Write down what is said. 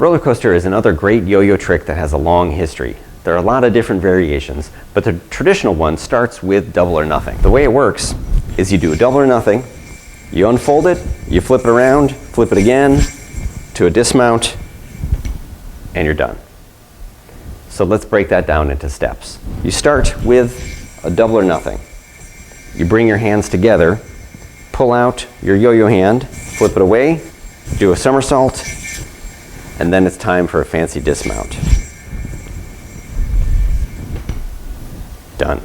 Roller coaster is another great yo-yo trick that has a long history. There are a lot of different variations, but the traditional one starts with double or nothing. The way it works is you do a double or nothing, you unfold it, you flip it around, flip it again to a dismount, and you're done. So let's break that down into steps. You start with a double or nothing. You bring your hands together, pull out your yo-yo hand, flip it away, do a somersault, and then it's time for a fancy dismount. Done.